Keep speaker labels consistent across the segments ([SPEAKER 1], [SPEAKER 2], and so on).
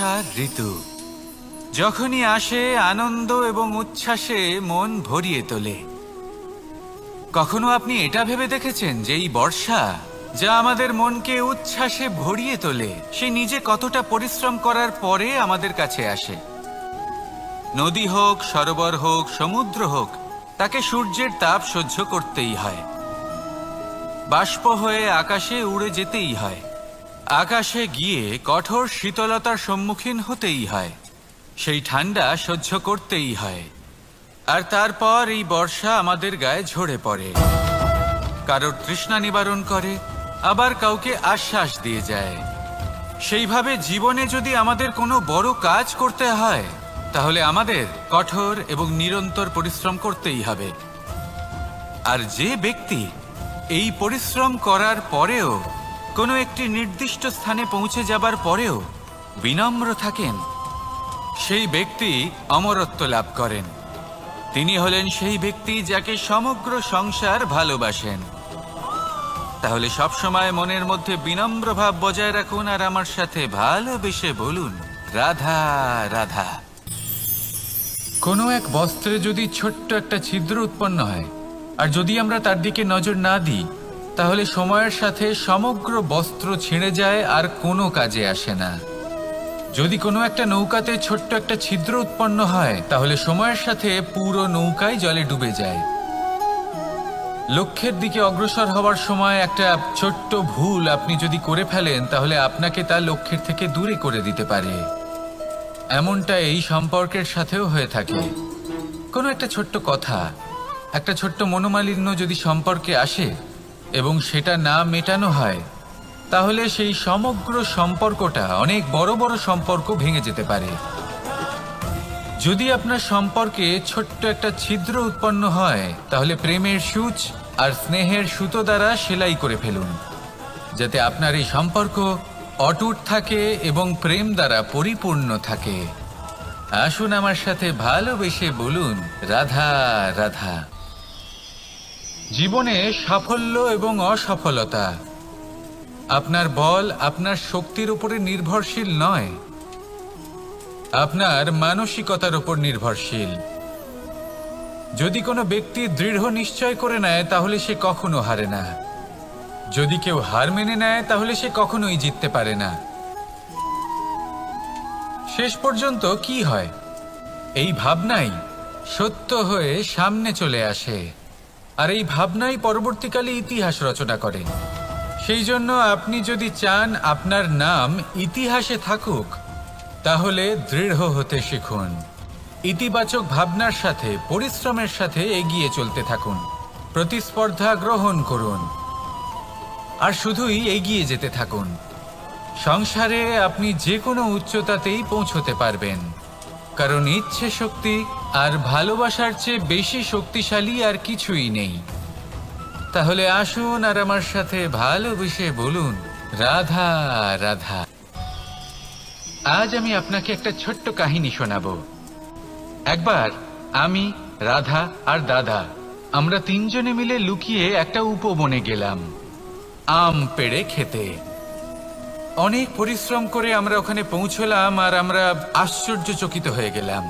[SPEAKER 1] বর্ষার ঋতু যখনই আসে আনন্দ এবং উচ্ছ্বাসে মন ভরিয়ে তোলে। কখনো আপনি এটা ভেবে দেখেছেন যে এই বর্ষা যা আমাদের মনকে উচ্ছ্বাসে ভরিয়ে তোলে সে নিজে কতটা পরিশ্রম করার পরে আমাদের কাছে আসে? নদী হোক, সরোবর হোক, সমুদ্র হোক, তাকে সূর্যের তাপ সহ্য করতেই হয়। বাষ্প হয়ে আকাশে উড়ে যেতেই হয়, আকাশে গিয়ে কঠোর শীতলতার সম্মুখীন হতেই হয়, সেই ঠান্ডা সহ্য করতেই হয়। আর তারপর এই বর্ষা আমাদের গায়ে ঝরে পড়ে, কারোর তৃষ্ণা নিবারণ করে, আবার কাউকে আশ্বাস দিয়ে যায়। সেইভাবে জীবনে যদি আমাদের কোনো বড় কাজ করতে হয় তাহলে আমাদের কঠোর এবং নিরন্তর পরিশ্রম করতেই হবে। আর যে ব্যক্তি এই পরিশ্রম করার পরেও কোনো একটি নির্দিষ্ট স্থানে পৌঁছে যাবার পরেও বিনম্র থাকেন, সেই ব্যক্তি অমরত্ব লাভ করেন। তিনি হলেন সেই ব্যক্তি যাকে সমগ্র সংসার ভালোবাসেন। তাহলে সবসময় মনের মধ্যে বিনম্র ভাব বজায় রাখুন আর আমার সাথে ভালোবেসে বলুন, রাধা রাধা। কোনো এক বস্ত্রে যদি ছোট্ট একটা ছিদ্র উৎপন্ন হয় আর যদি আমরা তার দিকে নজর না দিই তাহলে সময়ের সাথে সমগ্র বস্ত্র ছিঁড়ে যায় আর কোনো কাজে আসে না। যদি কোনো একটা নৌকাতে ছোট্ট একটা ছিদ্র উৎপন্ন হয় তাহলে সময়ের সাথে পুরো নৌকাই জলে ডুবে যায়। লক্ষ্যের দিকে অগ্রসর হওয়ার সময় একটা ছোট্ট ভুল আপনি যদি করে ফেলেন তাহলে আপনাকে তা লক্ষ্যের থেকে দূরে করে দিতে পারে। এমনটা এই সম্পর্কের সাথেও হয়ে থাকে। কোনো একটা ছোট্ট কথা, একটা ছোট্ট মনোমালিন্য যদি সম্পর্কে আসে এবং সেটা না মেটানো হয় তাহলে সেই সমগ্র সম্পর্কটা অনেক বড় বড় সম্পর্ক ভেঙে যেতে পারে। যদি আপনার সম্পর্কে ছোট্ট একটা ছিদ্র উৎপন্ন হয় তাহলে প্রেমের সূচ আর স্নেহের সুতো দ্বারা সেলাই করে ফেলুন, যাতে আপনার এই সম্পর্ক অটুট থাকে এবং প্রেম দ্বারা পরিপূর্ণ থাকে। আসুন আমার সাথে ভালোবেসে বলুন, রাধা রাধা। জীবনে সাফল্য এবং অসফলতা আপনার বল, আপনার শক্তির উপরে নির্ভরশীল নয়, আপনার মানসিকতার উপর নির্ভরশীল। যদি কোনো ব্যক্তি দৃঢ় নিশ্চয় করে নেয় তাহলে সে কখনো হারে না। যদি কেউ হার মেনে নেয় তাহলে সে কখনোই জিততে পারে না। শেষ পর্যন্ত কি হয়? এই ভাবনাই সত্য হয়ে সামনে চলে আসে আর এই ভাবনাই পরবর্তীকালে ইতিহাস রচনা করে। সেই জন্য আপনি যদি চান আপনার নাম ইতিহাসে থাকুক তাহলে দৃঢ় হতে শিখুন। ইতিবাচক ভাবনার সাথে পরিশ্রমের সাথে এগিয়ে চলতে থাকুন, প্রতিস্পর্ধা গ্রহণ করুন আর শুধুই এগিয়ে যেতে থাকুন। সংসারে আপনি যে কোনো উচ্চতাতেই পৌঁছতে পারবেন, কারণ ইচ্ছে শক্তি আর ভালোবাসার চেয়ে বেশি শক্তিশালী আর কিছুই নেই। তাহলে আসুন আর আমার সাথে ভালোবেসে বলুন, রাধা রাধা। আজ আমি আপনাকে একটা ছোট্ট কাহিনী শোনাবো। একবার আমি, রাধা আর দাদা আমরা তিনজনে মিলে লুকিয়ে একটা উপবনে গেলাম আম পেড়ে খেতে। অনেক পরিশ্রম করে আমরা ওখানে পৌঁছলাম আর আমরা আশ্চর্যচকিত হয়ে গেলাম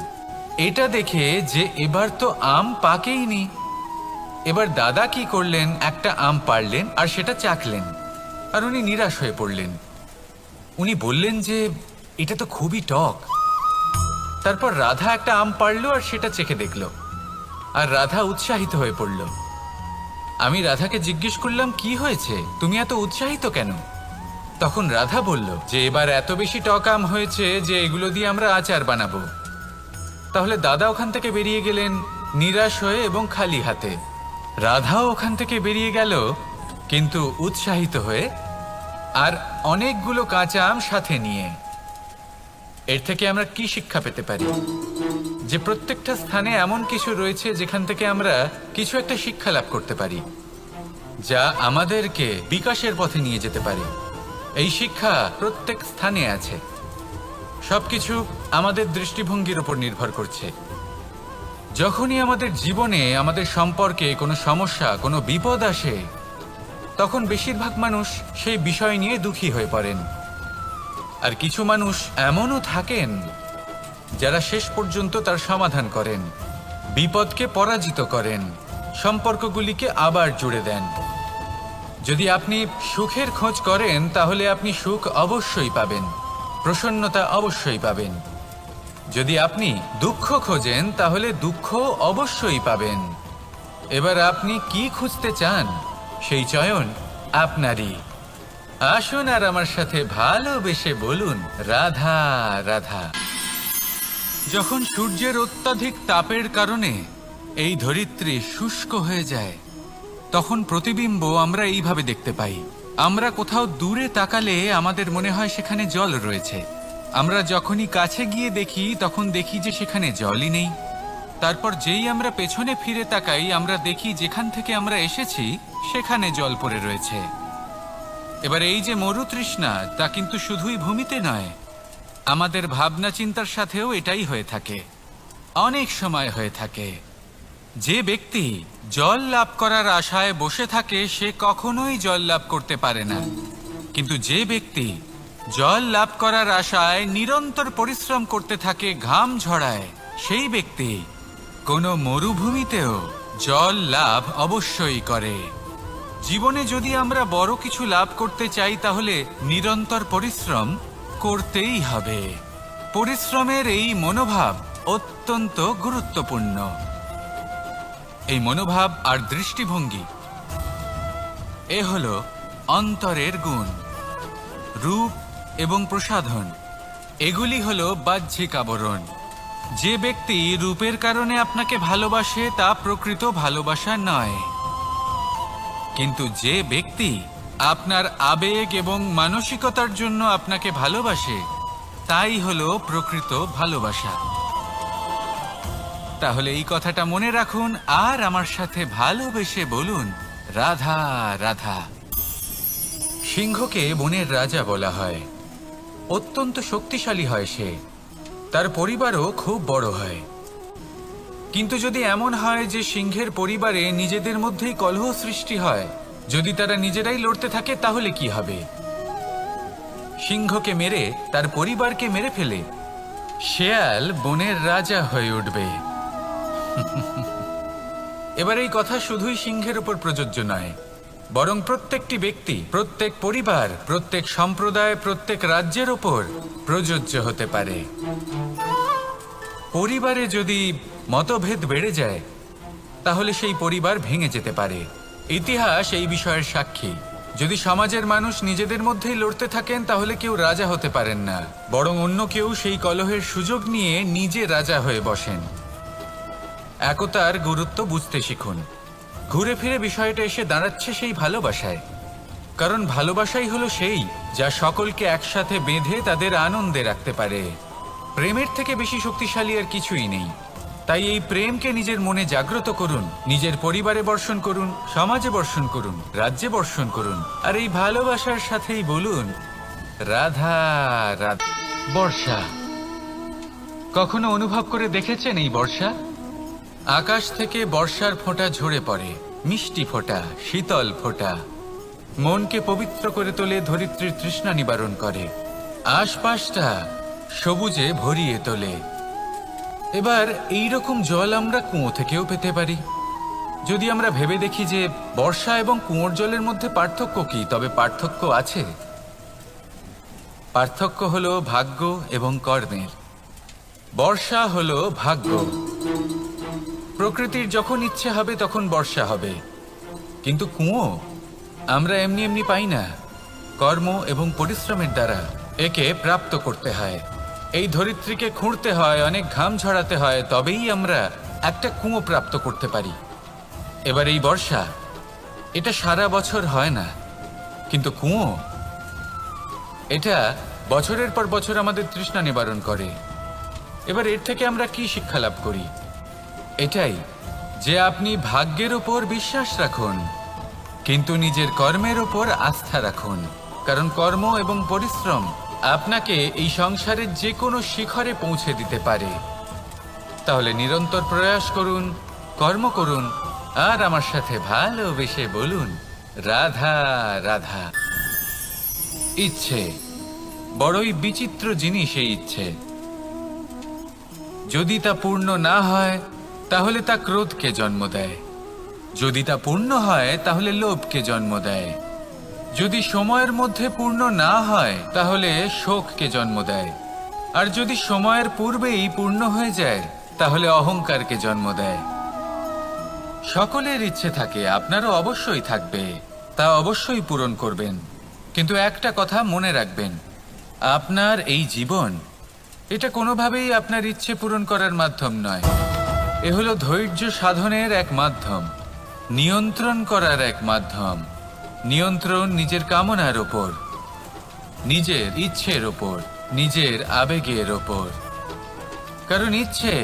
[SPEAKER 1] এটা দেখে যে এবার তো আম পাকেইনি। এবার দাদা কি করলেন, একটা আম পাড়লেন আর সেটা চাখলেন আর উনি নিরাশ হয়ে পড়লেন। উনি বললেন যে এটা তো খুবই টক। তারপর রাধা একটা আম পাড়লো আর সেটা চেখে দেখলো আর রাধা উৎসাহিত হয়ে পড়ল। আমি রাধাকে জিজ্ঞেস করলাম, কি হয়েছে, তুমি এত উৎসাহিত কেন? তখন রাধা বলল যে এবার এত বেশি টক আম হয়েছে যে এগুলো দিয়ে আমরা আচার বানাবো। তাহলে দাদা ওখান থেকে বেরিয়ে গেলেন নিরাশ হয়ে এবং খালি হাতে। রাধাও ওখান থেকে বেরিয়ে গেল কিন্তু উৎসাহিত হয়ে আর অনেকগুলো কাঁচা আম সাথে নিয়ে। এর থেকে আমরা কি শিক্ষা পেতে পারি? যে প্রত্যেকটা স্থানে এমন কিছু রয়েছে যেখান থেকে আমরা কিছু একটা শিক্ষা লাভ করতে পারি, যা আমাদেরকে বিকাশের পথে নিয়ে যেতে পারে। এই শিক্ষা প্রত্যেক স্থানে আছে। সবকিছু আমাদের দৃষ্টিভঙ্গির উপর নির্ভর করছে। যখনই আমাদের জীবনে, আমাদের সম্পর্কে কোনো সমস্যা, কোনো বিপদ আসে, তখন বেশিরভাগ মানুষ সেই বিষয় নিয়ে দুঃখী হয়ে পড়েন। আর কিছু মানুষ এমনও থাকেন যারা শেষ পর্যন্ত তার সমাধান করেন, বিপদকে পরাজিত করেন, সম্পর্কগুলিকে আবার জুড়ে দেন। যদি আপনি সুখের খোঁজ করেন তাহলে আপনি সুখ অবশ্যই পাবেন, প্রসন্নতা অবশ্যই পাবেন। যদি আপনি দুঃখ খোঁজেন তাহলে দুঃখ অবশ্যই পাবেন। এবার আপনি কি খুঁজতে চান সেই চয়ন আপনারই। আসুন আর আমার সাথে ভালোবেসে বলুন রাধা রাধা। যখন সূর্যের অত্যাধিক তাপের কারণে এই ধরিত্রী শুষ্ক হয়ে যায় তখন প্রতিবিম্ব আমরা এইভাবে দেখতে পাই। আমরা কোথাও দূরে তাকালে আমাদের মনে হয় সেখানে জল রয়েছে। আমরা যখনই কাছে গিয়ে দেখি তখন দেখি যে সেখানে জলই নেই। তারপর যেই আমরা পেছনে ফিরে তাকাই আমরা দেখি যেখান থেকে আমরা এসেছি সেখানে জল পড়ে রয়েছে। এবার এই যে মরুতৃষ্ণা তা কিন্তু শুধুই ভূমিতে নয়, আমাদের ভাবনা চিন্তার সাথেও এটাই হয়ে থাকে, অনেক সময় হয়ে থাকে। যে ব্যক্তি জল লাভ করার আশায় বসে থাকে সে কখনোই জল লাভ করতে পারে না, কিন্তু যে ব্যক্তি জল লাভ করার আশায় নিরন্তর পরিশ্রম করতে থাকে, ঘাম ঝরায়, সেই ব্যক্তি কোনো মরুভূমিতেও জল লাভ অবশ্যই করে। জীবনে যদি আমরা বড় কিছু লাভ করতে চাই তাহলে নিরন্তর পরিশ্রম করতেই হবে। পরিশ্রমের এই মনোভাব অত্যন্ত গুরুত্বপূর্ণ। এই মনোভাব আর দৃষ্টিভঙ্গি এ হলো অন্তরের গুণ। রূপ এবং প্রসাধন এগুলি হলো বাহ্যিক আবরণ। যে ব্যক্তি রূপের কারণে আপনাকে ভালোবাসে তা প্রকৃত ভালোবাসা নয়, কিন্তু যে ব্যক্তি আপনার আবেগ এবং মানসিকতার জন্য আপনাকে ভালোবাসে তাই হলো প্রকৃত ভালোবাসা। তাহলে এই কথাটা মনে রাখুন আর আমার সাথে ভালোবেসে বলুন রাধা রাধা। সিংহকে বনের রাজা বলা হয়। অত্যন্ত শক্তিশালী হয় সে, তার পরিবারও খুব বড় হয়। কিন্তু যদি এমন হয় যে সিংহের পরিবারে নিজেদের মধ্যেই কলহ সৃষ্টি হয়, যদি তারা নিজেরাই লড়তে থাকে তাহলে কি হবে? সিংহকে মেরে তার পরিবারকে মেরে ফেলে শেয়াল বনের রাজা হয়ে উঠবে। এবার এই কথা শুধুই সিংহের উপর প্রযোজ্য নয়, বরং প্রত্যেকটি ব্যক্তি, প্রত্যেক পরিবার, প্রত্যেক সম্প্রদায়, প্রত্যেক রাজ্যের ওপর প্রযোজ্য হতে পারে। পরিবারে যদি মতভেদ বেড়ে যায় তাহলে সেই পরিবার ভেঙে যেতে পারে। ইতিহাস এই বিষয়ের সাক্ষী। যদি সমাজের মানুষ নিজেদের মধ্যেই লড়তে থাকেন তাহলে কেউ রাজা হতে পারেন না, বরং অন্য কেউ সেই কলহের সুযোগ নিয়ে নিজে রাজা হয়ে বসেন। একতার গুরুত্ব বুঝতে শিখুন। ঘুরে ফিরে বিষয়টা এসে দাঁড়াচ্ছে সেই ভালোবাসায়, কারণ ভালোবাসাই হলো সেই যা সকলকে একসাথে বেঁধে তাদের আনন্দে রাখতে পারে। প্রেমের থেকে বেশি শক্তিশালী আর কিছুই নেই। তাই এই প্রেমকে নিজের মনে জাগ্রত করুন, নিজের পরিবারে বর্ষণ করুন, সমাজে বর্ষণ করুন, রাজ্যে বর্ষণ করুন, আর এই ভালোবাসার সাথেই বলুন রাধা রাধা। বর্ষা কখনো অনুভব করে দেখেছেন এই বর্ষা? আকাশ থেকে বর্ষার ফোঁটা ঝরে পড়ে, মিষ্টি ফোঁটা, শীতল ফোঁটা, মনকে পবিত্র করে তোলে, ধরিত্রীর তৃষ্ণা নিবারণ করে, আশপাশটা সবুজে ভরিয়ে তোলে। এবার এই রকম জল আমরা কুয়ো থেকেও পেতে পারি। যদি আমরা ভেবে দেখি যে বর্ষা এবং কুয়োর জলের মধ্যে পার্থক্য কি, তবে পার্থক্য আছে। পার্থক্য হলো ভাগ্য এবং কর্মের। বর্ষা হলো ভাগ্য। প্রকৃতির যখন ইচ্ছে হবে তখন বর্ষা হবে, কিন্তু কুয়ো আমরা এমনি এমনি পাই না। কর্ম এবং পরিশ্রমের দ্বারা একে প্রাপ্ত করতে হয়। এই ধরিত্রীকে খুঁড়তে হয়, অনেক ঘাম ঝরাতে হয়, তবেই আমরা একটা কুয়ো প্রাপ্ত করতে পারি। এবার এই বর্ষা, এটা সারা বছর হয় না, কিন্তু কুয়ো এটা বছরের পর বছর আমাদের তৃষ্ণা নিবারণ করে। এবার এর থেকে আমরা কি শিক্ষা লাভ করি? এটাই যে আপনি ভাগ্যের ওপর বিশ্বাস রাখুন, কিন্তু নিজের কর্মের ওপর আস্থা রাখুন, কারণ কর্ম এবং পরিশ্রম আপনাকে এই সংসারের যে কোনো শিখরে পৌঁছে দিতে পারে। তাহলে নিরন্তর প্রয়াস করুন, কর্ম করুন, আর আমার সাথে ভালোবেসে বলুন রাধা রাধা। ইচ্ছে বড়ই বিচিত্র জিনিস এই ইচ্ছে। যদি তা পূর্ণ না হয় তাহলে তা ক্রোধকে জন্ম দেয়, যদি তা পূর্ণ হয় তাহলে লোভকে জন্ম দেয়, যদি সময়ের মধ্যে পূর্ণ না হয় তাহলে শোককে জন্ম দেয়, আর যদি সময়ের পূর্বেই পূর্ণ হয়ে যায় তাহলে অহংকারকে জন্ম দেয়। সকলের ইচ্ছে থাকে, আপনারও অবশ্যই থাকবে, তা অবশ্যই পূরণ করবেন। কিন্তু একটা কথা মনে রাখবেন, আপনার এই জীবন এটা কোনোভাবেই আপনার ইচ্ছে পূরণ করার মাধ্যম নয়। এ হলো ধৈর্য সাধনের এক মাধ্যম, নিয়ন্ত্রণ করার এক মাধ্যম। নিয়ন্ত্রণ নিজের কামনার ওপর, নিজের ইচ্ছের ওপর, নিজের আবেগের ওপর। কারণ ইচ্ছে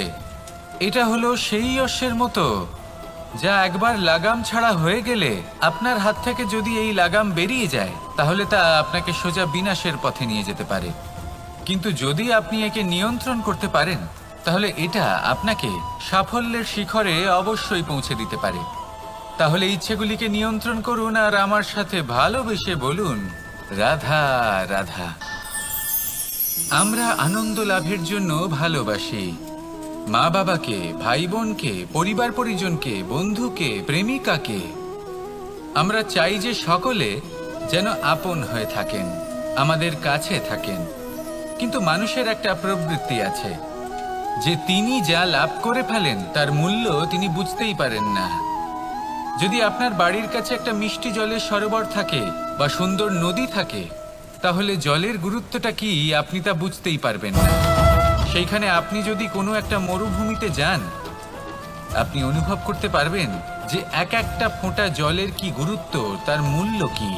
[SPEAKER 1] এটা হলো সেই অশ্বের মতো যা একবার লাগাম ছাড়া হয়ে গেলে আপনার হাত থেকে যদি এই লাগাম বেরিয়ে যায় তাহলে তা আপনাকে সোজা বিনাশের পথে নিয়ে যেতে পারে। কিন্তু যদি আপনি একে নিয়ন্ত্রণ করতে পারেন তাহলে এটা আপনাকে সাফল্যের শিখরে অবশ্যই পৌঁছে দিতে পারে। তাহলে ইচ্ছেগুলিকে নিয়ন্ত্রণ করুন আর আমার সাথে ভালোবেসে বলুন, রাধা রাধা। আমরা আনন্দ লাভের জন্য ভালোবাসি মা বাবাকে, ভাই বোনকে, পরিবার পরিজনকে, বন্ধুকে, প্রেমিকাকে। আমরা চাই যে সকলে যেন আপন হয়ে থাকেন, আমাদের কাছে থাকেন। কিন্তু মানুষের একটা প্রবৃত্তি আছে যে তিনি যা লাভ করে ফেলেন তার মূল্য তিনি বুঝতেই পারেন না। যদি আপনার বাড়ির কাছে একটা মিষ্টি জলের সরোবর থাকে বা সুন্দর নদী থাকে তাহলে জলের গুরুত্বটা কি আপনি তা বুঝতেই পারবেন না। সেইখানে আপনি যদি কোনো একটা মরুভূমিতে যান আপনি অনুভব করতে পারবেন যে এক একটা ফোঁটা জলের কি গুরুত্ব, তার মূল্য কি।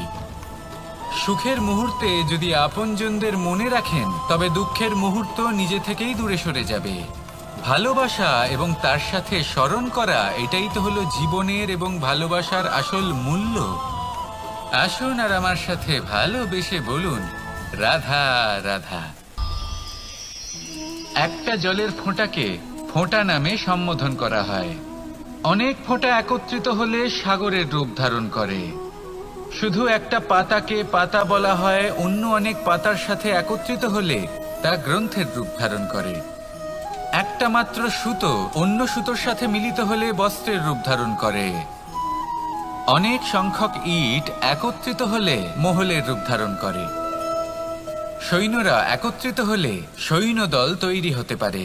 [SPEAKER 1] সুখের মুহূর্তে যদি আপনজনদের মনে রাখেন তবে দুঃখের মুহূর্ত নিজে থেকেই দূরে সরে যাবে। ভালোবাসা এবং তার সাথে স্মরণ করা, এটাই তো হলো জীবনের এবং ভালোবাসার আসল মূল্য। আসুন আর আমার সাথে ভালোবেসে বলুন, রাধা রাধা। একটা জলের ফোঁটাকে ফোঁটা নামে সম্বোধন করা হয়। অনেক ফোঁটা একত্রিত হলে সাগরের রূপ ধারণ করে। শুধু একটা পাতাকে পাতা বলা হয়, অন্য অনেক পাতার সাথে একত্রিত হলে তা গ্রন্থের রূপ ধারণ করে। একটা মাত্র সুতো অন্য সুতোর সাথে মিলিত হলে বস্ত্রের রূপ ধারণ করে। অনেক সংখ্যক ইট একত্রিত হলে মহলের রূপ ধারণ করে। সৈন্যরা একত্রিত হলে সৈন্যদল তৈরি হতে পারে।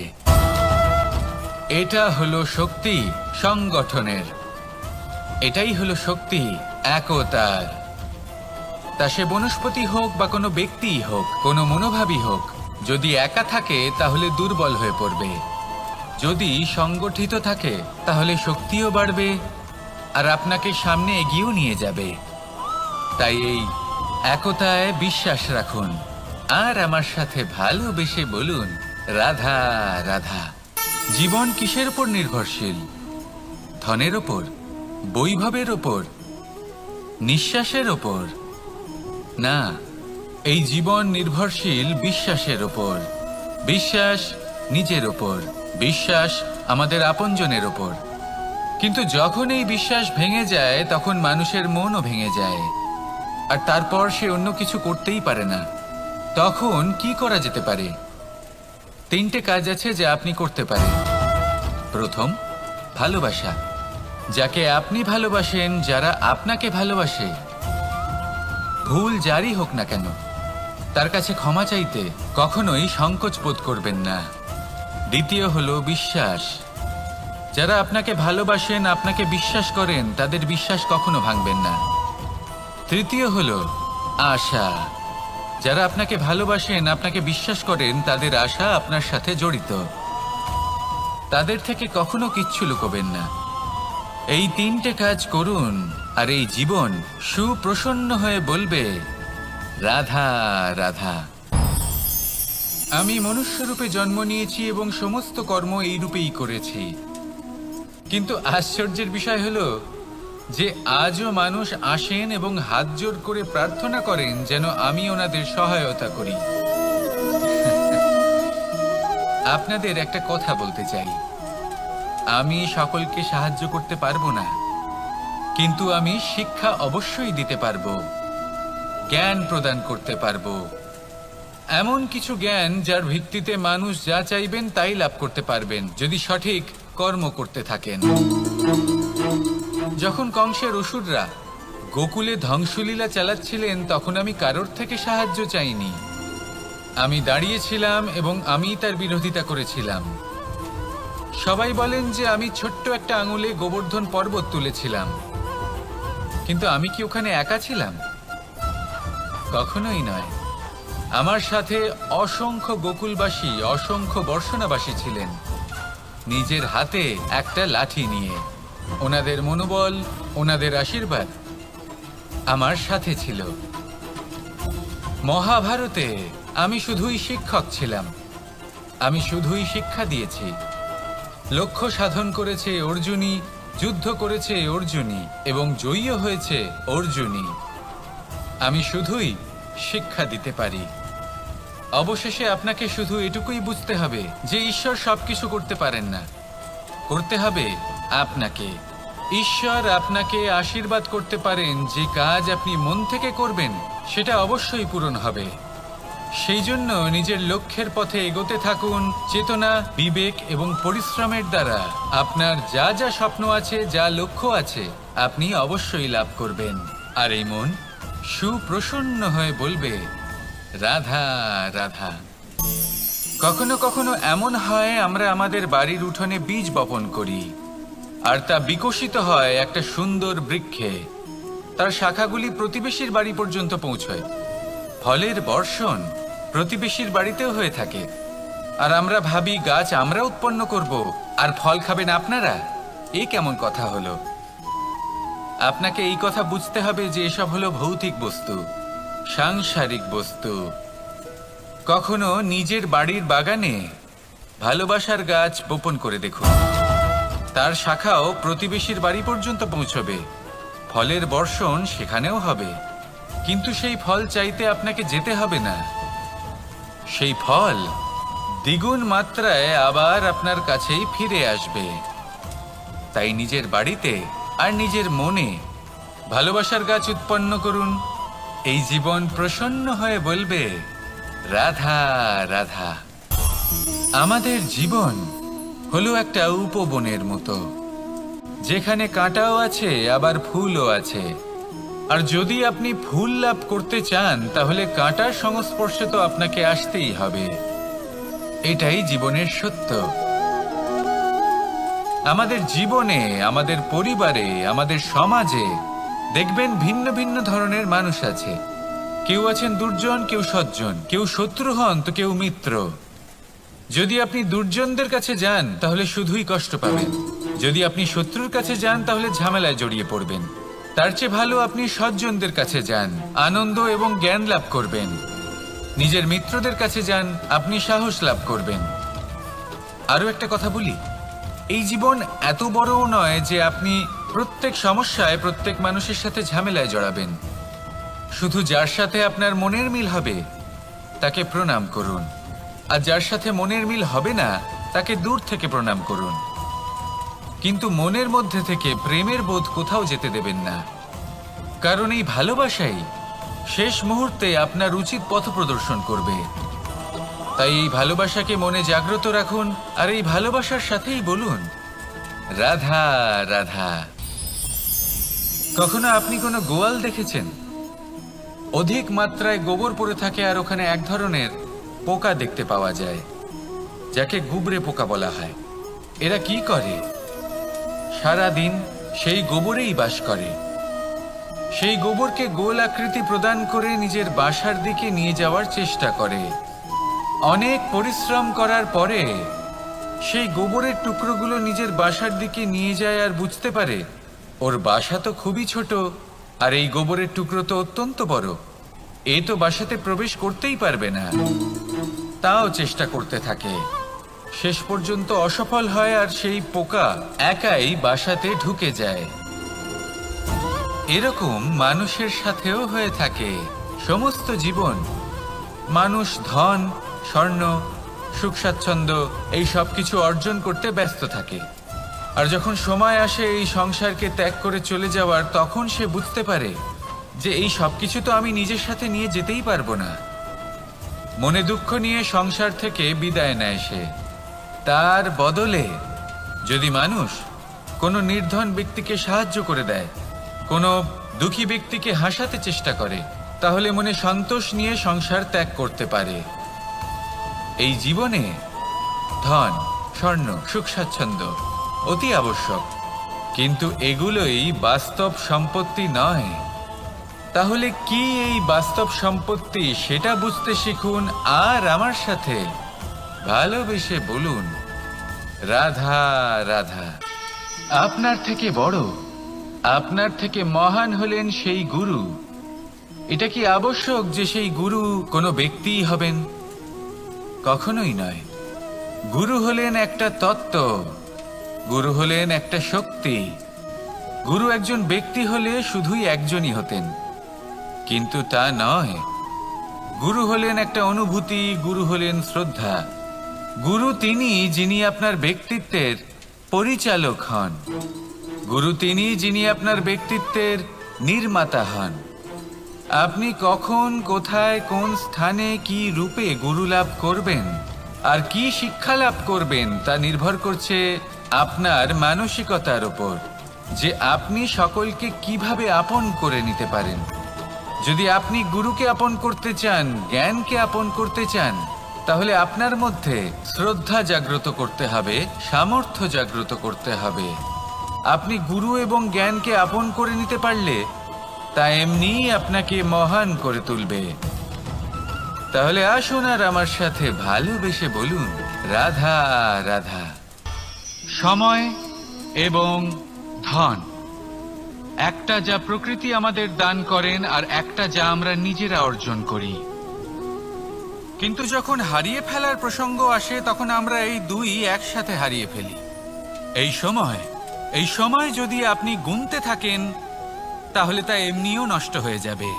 [SPEAKER 1] এটা হলো শক্তি সংগঠনের, এটাই হলো শক্তি একতার। তা সে বনস্পতি হোক বা কোনো ব্যক্তিই হোক, কোনো মনোভাবই হোক, যদি একা থাকে তাহলে দুর্বল হয়ে পড়বে। যদি সংগঠিত থাকে তাহলে শক্তিও বাড়বে আর আপনাকে সামনে এগিয়েও নিয়ে যাবে। তাই এই একতায় বিশ্বাস রাখুন আর আমার সাথে ভালোবেসে বলুন, রাধা রাধা। জীবন কিসের উপর নির্ভরশীল? ধনের ওপর, বৈভবের ওপর, নিঃশ্বাসের ওপর? না, এই জীবন নির্ভরশীল বিশ্বাসের ওপর। বিশ্বাস নিজের ওপর, বিশ্বাস আমাদের আপনজনের ওপর। কিন্তু যখন এই বিশ্বাস ভেঙে যায় তখন মানুষের মনও ভেঙে যায় আর তারপর সে অন্য কিছু করতেই পারে না। তখন কি করা যেতে পারে? তিনটে কাজ আছে যা আপনি করতে পারেন। প্রথম, ভালোবাসা। যাকে আপনি ভালোবাসেন, যারা আপনাকে ভালোবাসে, ভুল যারই হোক না কেন, তার কাছে ক্ষমা চাইতে কখনোই সংকোচ বোধ করবেন না। দ্বিতীয় হলো বিশ্বাস। যারা আপনাকে ভালোবাসেন, আপনাকে বিশ্বাস করেন, তাদের বিশ্বাস কখনো ভাঙবেন না। তৃতীয় হলো আশা। যারা আপনাকে ভালোবাসেন, আপনাকে বিশ্বাস করেন, তাদের আশা আপনার সাথে জড়িত। তাদের থেকে কখনো কিচ্ছু লুকোবেন না। এই তিনটে কাজ করুন আর এই জীবন সুপ্রসন্ন হয়ে বলবে, রাধা রাধা। আমি মনুষ্যরূপে জন্ম নিয়েছি এবং সমস্ত কর্ম এই রূপেই করেছি। কিন্তু আশ্চর্যের বিষয় হলো যে আজও মানুষ আসেন এবং হাত জোড় করে প্রার্থনা করেন যেন আমি ওনাদের সহায়তা করি। আপনাদের একটা কথা বলতে চাই, আমি সকলকে সাহায্য করতে পারবো না, কিন্তু আমি শিক্ষা অবশ্যই দিতে পারবো, জ্ঞান প্রদান করতে পারবো। এমন কিছু জ্ঞান যার ভিত্তিতে মানুষ যা চাইবেন তাই লাভ করতে পারবেন যদি সঠিক কর্ম করতে থাকেন। যখন কংসের অসুররা গোকুলে ধ্বংসলীলা চালাচ্ছিলেন তখন আমি কারোর থেকে সাহায্য চাইনি। আমি দাঁড়িয়েছিলাম এবং আমি তার বিরোধিতা করেছিলাম। সবাই বলেন যে আমি ছোট্ট একটা আঙুলে গোবর্ধন পর্বত তুলেছিলাম, কিন্তু আমি কি ওখানে একা ছিলাম? কখনোই নয়। আমার সাথে অসংখ্য গোকুলবাসী, অসংখ্য বর্ষণাবাসী ছিলেন, নিজের হাতে একটা লাঠি নিয়ে। ওনাদের মনোবল, ওনাদের আশীর্বাদ আমার সাথে ছিল। মহাভারতে আমি শুধুই শিক্ষক ছিলাম, আমি শুধুই শিক্ষা দিয়েছি। লক্ষ্য সাধন করেছে অর্জুনই, যুদ্ধ করেছে অর্জুনই এবং জয়ীও হয়েছে অর্জুনই। আমি শুধুই শিক্ষা দিতে পারি। অবশেষে আপনাকে শুধু এটুকুই বুঝতে হবে যে ঈশ্বর সবকিছু করতে পারেন না, করতে হবে আপনাকে। ঈশ্বর আপনাকে আশীর্বাদ করতে পারেন যে কাজ আপনি মন থেকে করবেন সেটা অবশ্যই পূরণ হবে। সেই জন্য নিজের লক্ষ্যের পথে এগোতে থাকুন। চেতনা, বিবেক এবং পরিশ্রমের দ্বারা আপনার যা যা স্বপ্ন আছে, যা লক্ষ্য আছে, আপনি অবশ্যই লাভ করবেন। আর এই মন সুপ্রসন্ন হয়ে বলবে, রাধা রাধা। কখনো কখনো এমন হয় আমরা আমাদের বাড়ির উঠোনে বীজ বপন করি, আর তা বিকশিত হয় একটা সুন্দর বৃক্ষে। তার শাখাগুলি প্রতিবেশীর বাড়ি পর্যন্ত পৌঁছয়। ফলের বর্ষণ প্রতিবেশীর বাড়িতেও হয়ে থাকে। আর আমরা ভাবি গাছ আমরা উৎপন্ন করব আর ফল খাবেন আপনারা। এই কেমন কথা হলো? আপনাকে এই কথা বুঝতে হবে যে এসব হলো ভৌতিক বস্তু, সাংসারিক বস্তু। কখনো নিজের বাড়ির বাগানে ভালোবাসার গাছ বপন করে দেখুন। তার শাখাও প্রতিবেশীর বাড়ি পর্যন্ত পৌঁছবে, ফলের বর্ষণ সেখানেও হবে। কিন্তু সেই ফল চাইতে আপনাকে যেতে হবে না, সেই ফল দ্বিগুণ মাত্রায় আবার আপনার কাছেই ফিরে আসবে। তাই নিজের বাড়িতে আর নিজের মনে ভালোবাসার গাছ উৎপন্ন করুন। এই জীবন প্রসন্ন হয়ে বলবে, রাধা রাধা। আমাদের জীবন হলো একটা উপবনের মতো, যেখানে কাঁটাও আছে আবার ফুলও আছে। আর যদি আপনি ফুল লাভ করতে চান তাহলে কাঁটার সংস্পর্শে তো আপনাকে আসতেই হবে। এটাই জীবনের সত্য। আমাদের জীবনে, আমাদের পরিবারে, আমাদের সমাজে দেখবেন ভিন্ন ভিন্ন ধরনের মানুষ আছে। কেউ আছেন দুর্জন, কেউ সজ্জন, কেউ শত্রু হন তো কেউ মিত্র। যদি আপনি দুর্জনদের কাছে যান তাহলে শুধুই কষ্ট পাবেন, যদি আপনি শত্রুর কাছে যান তাহলে ঝামেলায় জড়িয়ে পড়বেন। তার চেয়ে ভালো আপনি সজ্জনদের কাছে যান, আনন্দ এবং জ্ঞান লাভ করবেন। নিজের মিত্রদের কাছে যান, আপনি সাহস লাভ করবেন। আরও একটা কথা বলি, এই জীবন এত বড়ও নয় যে আপনি প্রত্যেক সমস্যায় প্রত্যেক মানুষের সাথে ঝামেলায় জড়াবেন। শুধু যার সাথে আপনার মনের মিল হবে তাকে প্রণাম করুন, আর যার সাথে মনের মিল হবে না তাকে দূর থেকে প্রণাম করুন। কিন্তু মনের মধ্যে থেকে প্রেমের বোধ কোথাও যেতে দেবেন না, কারণ এই ভালোবাসাই শেষ মুহূর্তে আপনার উচিত পথ প্রদর্শন করবে। তাই এই ভালোবাসাকে মনে জাগ্রত রাখুন, আর এই ভালোবাসার সাথেই বলুন, রাধা রাধা। কখনো আপনি কোনো গোয়াল দেখেছেন? অধিক মাত্রায় গোবর পড়ে থাকে আর ওখানে এক ধরনের পোকা দেখতে পাওয়া যায়, যাকে গুবরে পোকা বলা হয়। এরা কি করে? সারা দিন সেই গোবরেই বাস করে। সেই গোবরকে গোল আকৃতি প্রদান করে নিজের বাসার দিকে নিয়ে যাওয়ার চেষ্টা করে। অনেক পরিশ্রম করার পরে সেই গোবরের টুকরোগুলো নিজের বাসার দিকে নিয়ে যায় আর বুঝতে পারে ওর বাসা তো খুবই ছোট, আর এই গোবরের টুকরো তো অত্যন্ত বড়। এ তো বাসাতে প্রবেশ করতেই পারবে না। তাও চেষ্টা করতে থাকে, শেষ পর্যন্ত অসফল হয় আর সেই পোকা একাই বাসাতে ঢুকে যায়। এরকম মানুষের সাথেও হয়ে থাকে। সমস্ত জীবন মানুষ ধন, স্বর্ণ, সুখ স্বাচ্ছন্দ্য এই সব কিছু অর্জন করতে ব্যস্ত থাকে। আর যখন সময় আসে এই সংসারকে ত্যাগ করে চলে যাওয়ার, তখন সে বুঝতে পারে যে এই সব কিছু তো আমি নিজের সাথে নিয়ে যেতেই পারবো না। মনে দুঃখ নিয়ে সংসার থেকে বিদায় নেয় সে। তার বদলে যদি মানুষ কোনো নির্ধন ব্যক্তিকে সাহায্য করে দেয়, কোনো দুঃখী ব্যক্তিকে হাসাতে চেষ্টা করে, তাহলে মনে সন্তোষ নিয়ে সংসার ত্যাগ করতে পারে। এই জীবনে ধন, স্বর্ণ, সুখ স্বাচ্ছন্দ্য অতি আবশ্যক, কিন্তু এগুলোই বাস্তব সম্পত্তি নয়। তাহলে কি এই বাস্তব সম্পত্তি সেটা বুঝতে শিখুন আর আমার সাথে ভালোবেসে বলুন, রাধা রাধা। আপনার থেকে বড়, আপনার থেকে মহান হলেন সেই গুরু। এটা কি আবশ্যক যে সেই গুরু কোনো ব্যক্তিই হবেন? কখনোই নয়। গুরু হলেন একটা তত্ত্ব, গুরু হলেন একটা শক্তি। গুরু একজন ব্যক্তি হলে শুধুই একজনই হতেন, কিন্তু তা নয়। গুরু হলেন একটা অনুভূতি, গুরু হলেন শ্রদ্ধা। গুরু তিনি যিনি আপনার ব্যক্তিত্বের পরিচালক হন। গুরু তিনি যিনি আপনার ব্যক্তিত্বের নির্মাতা হন। আপনি কখন, কোথায়, কোন স্থানে, কি রূপে গুরু লাভ করবেন আর কি শিক্ষা লাভ করবেন তা নির্ভর করছে আপনার মানসিকতার উপর, যে আপনি সকলকে কিভাবে আপন করে নিতে পারেন। যদি আপনি গুরুকে আপন করতে চান, জ্ঞানকে আপন করতে চান, তাহলে আপনার মধ্যে শ্রদ্ধা জাগ্রত করতে হবে, সামর্থ্য জাগ্রত করতে হবে। আপনি গুরু এবং জ্ঞানকে আপন করে নিতে পারলে তা এমনিই আপনাকে মহান করে তুলবে। তাহলে আসুন আর আমার সাথে ভালোবেসে বলুন, রাধা রাধা। সময় এবং ধন, একটা যা প্রকৃতি আমাদের দান করেন আর একটা যা আমরা নিজেরা অর্জন করি। কিন্তু যখন হারিয়ে ফেলার প্রসঙ্গ আসে তখন আমরা এই দুই একসাথে হারিয়ে ফেলি। এই সময় যদি আপনি গুনতে থাকেন তাহলে তা এমনিও নষ্ট হয়ে যাবে,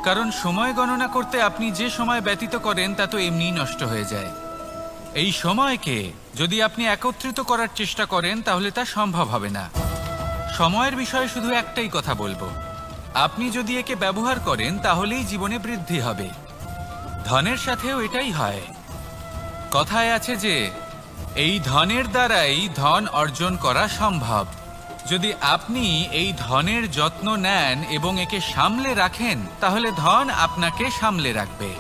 [SPEAKER 1] কারণ সময় গণনা করতে আপনি যে সময় ব্যতীত করেন তা তো এমনিই নষ্ট হয়ে যায়। এই সময়কে যদি আপনি একত্রিত করার চেষ্টা করেন তাহলে তা সম্ভব হবে না। সময়ের বিষয়ে শুধু একটাই কথা বলবো, আপনি যদি একে ব্যবহার করেন তাহলেই জীবনে বৃদ্ধি হবে। ধনের সাথেও এটাই হয়। কথায় আছে যে এই ধনের দ্বারাই ধন অর্জন করা সম্ভব। যদি আপনি এই ধনের যত্ন নেন এবং একে সামলে রাখেন তাহলে ধন আপনাকে সামলে রাখবে।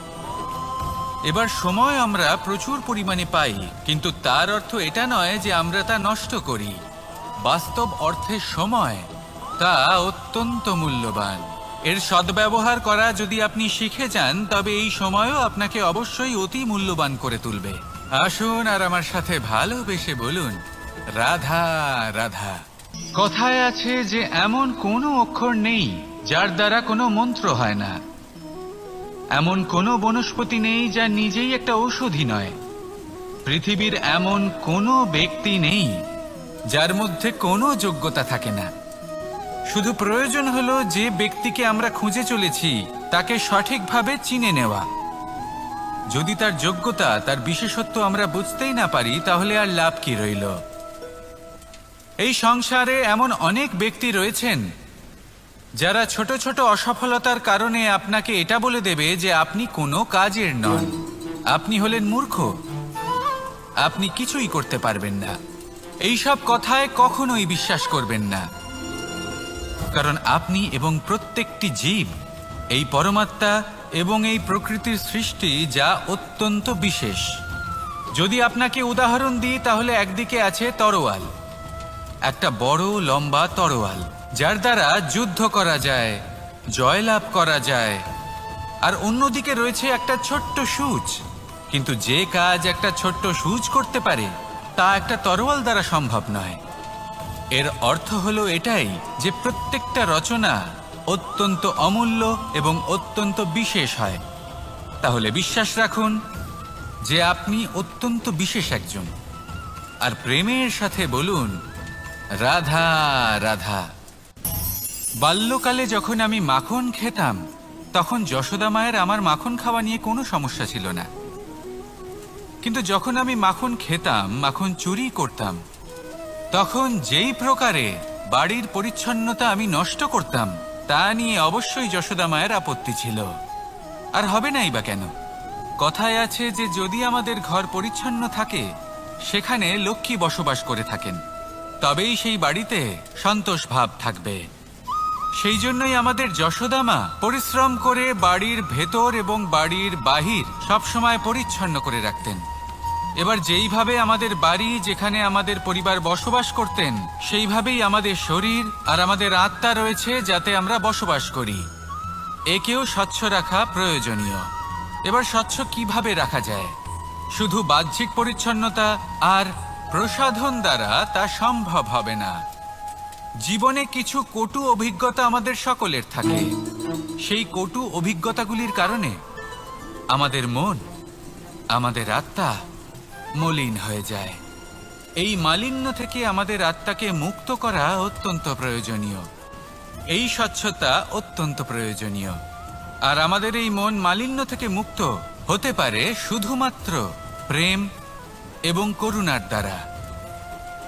[SPEAKER 1] এবার সময় আমরা প্রচুর পরিমাণে পাই, কিন্তু তার অর্থ এটা নয় যে আমরা তা নষ্ট করি। বাস্তব অর্থে সময় তা অত্যন্ত মূল্যবান। এর সদ্ব্যবহার করা যদি আপনি শিখে যান তবে এই সময়ও আপনাকে অবশ্যই অতি মূল্যবান করে তুলবে। আসুন আর আমার সাথে ভালোবেসে বলুন, রাধা রাধা। কথায় আছে যে এমন কোনো অক্ষর নেই যার দ্বারা কোনো মন্ত্র হয় না, এমন কোনো বনস্পতি নেই যা নিজেই একটা ঔষধি নয়, পৃথিবীর এমন কোনো ব্যক্তি নেই যার মধ্যে কোনো যোগ্যতা থাকে না। শুধু প্রয়োজন হলো যে ব্যক্তিকে আমরা খুঁজে চলেছি তাকে সঠিকভাবে চিনে নেওয়া। যদি তার যোগ্যতা, তার বিশেষত্ব আমরা বুঝতেই না পারি তাহলে আর লাভ কি রইল? এই সংসারে এমন অনেক ব্যক্তি রয়েছেন যারা ছোট ছোট অসফলতার কারণে আপনাকে এটা বলে দেবে যে আপনি কোনো কাজের নন, আপনি হলেন মূর্খ, আপনি কিছুই করতে পারবেন না। এইসব কথায় কখনোই বিশ্বাস করবেন না, কারণ আপনি এবং প্রত্যেকটি জীব এই পরমাত্মা এবং এই প্রকৃতির সৃষ্টি যা অত্যন্ত বিশেষ। যদি আপনাকে উদাহরণ দিই তাহলে একদিকে আছে তরোয়াল, একটা বড় লম্বা তরোয়াল যার দ্বারা যুদ্ধ করা যায়, জয়লাভ করা যায়। আর অন্যদিকে রয়েছে একটা ছোট্ট সূচ, কিন্তু যে কাজ একটা ছোট্ট সূচ করতে পারে তা একটা তরোয়াল দ্বারা সম্ভব নয়। এর অর্থ হলো এটাই যে প্রত্যেকটা রচনা অত্যন্ত অমূল্য এবং অত্যন্ত বিশেষ হয়। তাহলে বিশ্বাস রাখুন যে আপনি অত্যন্ত বিশেষ একজন, আর প্রেমের সাথে বলুন, রাধা রাধা। বাল্যকালে যখন আমি মাখন খেতাম তখন যশোদা মায়ের আমার মাখন খাওয়া নিয়ে কোনো সমস্যা ছিল না, কিন্তু যখন আমি মাখন খেতাম, মাখন চুরি করতাম, তখন যেই প্রকারে বাড়ির পরিচ্ছন্নতা আমি নষ্ট করতাম তা নিয়ে অবশ্যই যশোদা মায়ের আপত্তি ছিল। আর হবে নাই বা কেন? কথায় আছে যে যদি আমাদের ঘর পরিচ্ছন্ন থাকে সেখানে লক্ষ্মী বসবাস করে থাকেন, তবেই সেই বাড়িতে সন্তোষ ভাব থাকবে। সেই জন্যই আমাদের যশোদা মা পরিশ্রম করে বাড়ির ভেতর এবং বাড়ির বাহির সবসময় পরিচ্ছন্ন করে রাখতেন। এবার যেইভাবে আমাদের বাড়ি, যেখানে আমাদের পরিবার বসবাস করতেন, সেইভাবেই আমাদের শরীর আর আমাদের আত্মা রয়েছে যাতে আমরা বসবাস করি। একেও স্বচ্ছ রাখা প্রয়োজনীয়। এবার স্বচ্ছ কিভাবে রাখা যায়? শুধু বাহ্যিক পরিচ্ছন্নতা আর প্রসাধন দ্বারা তা সম্ভব হবে না। জীবনে কিছু কটু অভিজ্ঞতা আমাদের সকলের থাকে। সেই কটু অভিজ্ঞতাগুলির কারণে আমাদের মন, আমাদের আত্মা মলিন হয়ে যায়। এই মালিন্য থেকে আমাদের আত্মাকে মুক্ত করা অত্যন্ত প্রয়োজনীয়। এই স্বচ্ছতা অত্যন্ত প্রয়োজনীয়। আর আমাদের এই মন মালিন্য থেকে মুক্ত হতে পারে শুধুমাত্র প্রেম এবং করুণার দ্বারা।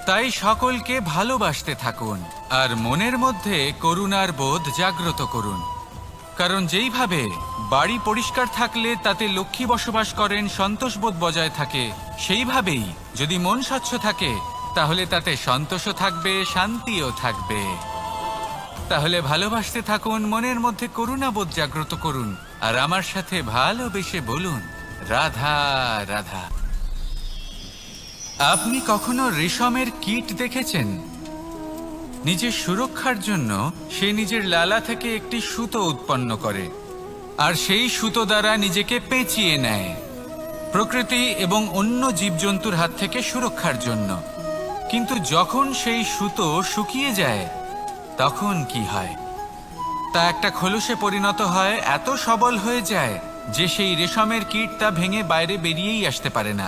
[SPEAKER 1] তাই সকলকে ভালোবাসতে থাকুন আর মনের মধ্যে করুণার বোধ জাগ্রত করুন। কারণ যেইভাবে বাড়ি পরিষ্কার থাকলে তাতে লক্ষ্মী বসবাস করেন, সন্তোষবোধ বজায় থাকে, সেইভাবেই যদি মন স্বচ্ছ থাকে তাহলে তাতে সন্তোষও থাকবে, শান্তিও থাকবে। তাহলে ভালোবাসতে থাকুন, মনের মধ্যে করুণাবোধ জাগ্রত করুন আর আমার সাথে ভালোবেসে বলুন, রাধা রাধা। আপনি কখনো রেশমের কীট দেখেছেন? নিজের সুরক্ষার জন্য সে নিজের লালা থেকে একটি সুতো উৎপন্ন করে আর সেই সুতো দ্বারা নিজেকে পেঁচিয়ে নেয়, প্রকৃতি এবং অন্য জীবজন্তুর হাত থেকে সুরক্ষার জন্য। কিন্তু যখন সেই সুতো শুকিয়ে যায় তখন কি হয়? তা একটা খোলসে পরিণত হয়, এত সবল হয়ে যায় যে সেই রেশমের কীট তা ভেঙে বাইরে বেরিয়েই আসতে পারে না।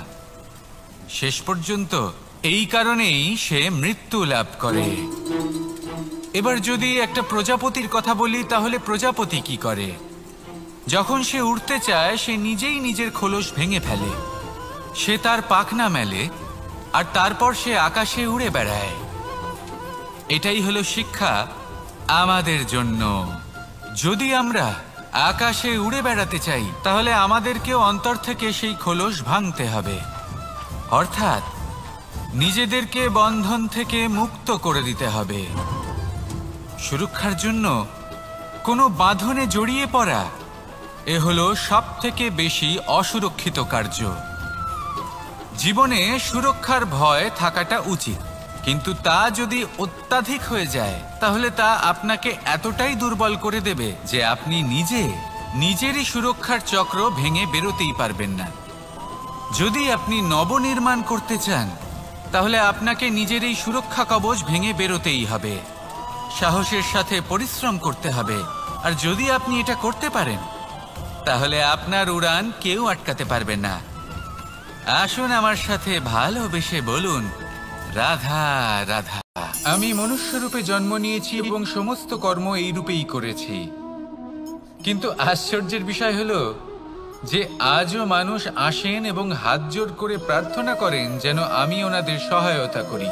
[SPEAKER 1] শেষ পর্যন্ত এই কারণেই সে মৃত্যু লাভ করে। এবার যদি একটা প্রজাপতির কথা বলি, তাহলে প্রজাপতি কি করে? যখন সে উড়তে চায় সে নিজেই নিজের খোলস ভেঙে ফেলে, সে তার পাখনা মেলে আর তারপর সে আকাশে উড়ে বেড়ায়। এটাই হলো শিক্ষা আমাদের জন্য। যদি আমরা আকাশে উড়ে বেড়াতে চাই তাহলে আমাদেরকেও অন্তর থেকে সেই খোলস ভাঙতে হবে, অর্থাৎ নিজেদেরকে বন্ধন থেকে মুক্ত করে দিতে হবে। সুরক্ষার জন্য কোনো বাঁধনে জড়িয়ে পড়া এ হলো সবথেকে বেশি অসুরক্ষিত কার্য। জীবনে সুরক্ষার ভয় থাকাটা উচিত, কিন্তু তা যদি অত্যাধিক হয়ে যায় তাহলে তা আপনাকে এতটাই দুর্বল করে দেবে যে আপনি নিজেরই সুরক্ষার চক্র ভেঙে বেরোতেই পারবেন না। যদি আপনি নবনির্মাণ করতে চান তাহলে আপনাকে নিজের এই সুরক্ষা কবচ ভেঙে বেরোতেই হবে, সাহসের সাথে পরিশ্রম করতে হবে। আর যদি আপনি এটা করতে পারেন তাহলে আপনার উড়ান কেউ আটকাতে পারবে না। আসুন আমার সাথে ভালোবেসে বলুন, রাধা রাধা। আমি মনুষ্যরূপে জন্ম নিয়েছি এবং সমস্ত কর্ম এই রূপেই করেছি, কিন্তু আশ্চর্যের বিষয় হলো যে আজও মানুষ আসেন এবং হাত জোড় করে প্রার্থনা করেন যেন আমি ওনাদের সহায়তা করি।